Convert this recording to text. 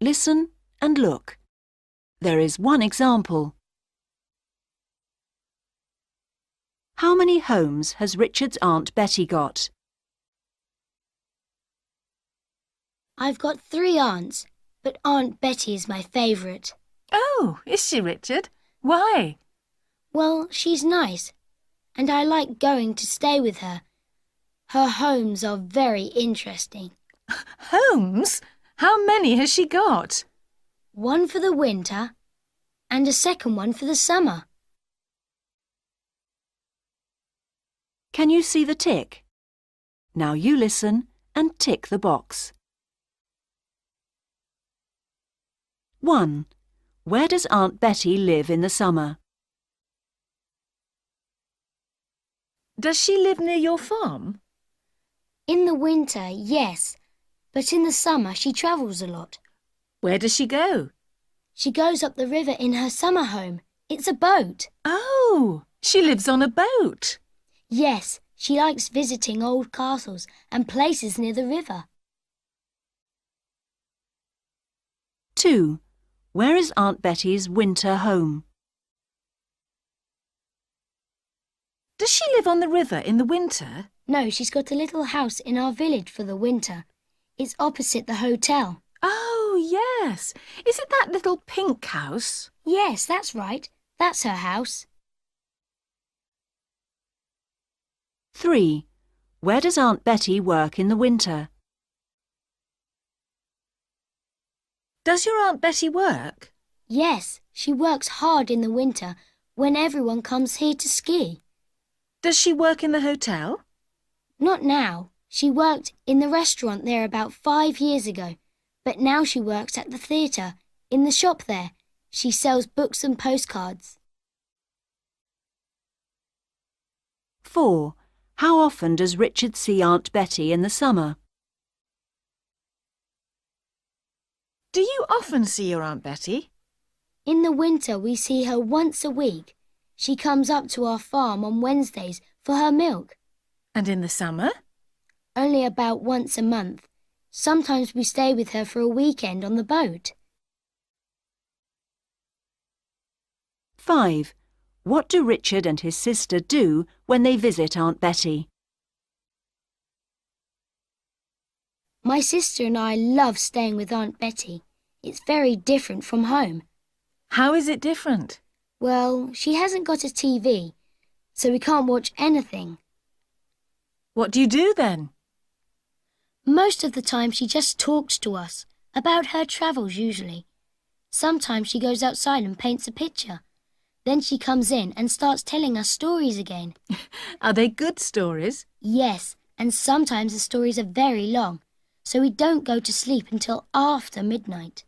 Listen and look. There is one example. How many homes has Richard's Aunt Betty got? I've got 3 aunts, but Aunt Betty is my favourite. Oh, is she, Richard? Why? Well, she's nice, and I like going to stay with her. Her homes are very interesting. Homes? How many has she got? 1 for the winter and a second one for the summer. Can you see the tick? Now you listen and tick the box. 1. Where does Aunt Betty live in the summer? Does she live near your farm? In the winter, yes, but in the summer she travels a lot. Where does she go? She goes up the river in her summer home. It's a boat. Oh, she lives on a boat. Yes, she likes visiting old castles and places near the river. 2. Where is Aunt Betty's winter home? Does she live on the river in the winter? No, she's got a little house in our village for the winter. It's opposite the hotel. Oh, yes. Is it that little pink house? Yes, that's right. That's her house. 3. Where does Aunt Betty work in the winter? Does your Aunt Betty work? Yes, she works hard in the winter when everyone comes here to ski. Does she work in the hotel? Not now. She worked in the restaurant there about 5 years ago, but now she works at the theatre, in the shop there. She sells books and postcards. 4. How often does Richard see Aunt Betty in the summer? Do you often see your Aunt Betty? In the winter we see her once a week. She comes up to our farm on Wednesdays for her milk. And in the summer? Only about once a month. Sometimes we stay with her for a weekend on the boat. 5. What do Richard and his sister do when they visit Aunt Betty? My sister and I love staying with Aunt Betty. It's very different from home. How is it different? Well, she hasn't got a TV, so we can't watch anything. What do you do then? Most of the time she just talks to us, about her travels usually. Sometimes she goes outside and paints a picture. Then she comes in and starts telling us stories again. Are they good stories? Yes, and sometimes the stories are very long, so we don't go to sleep until after midnight.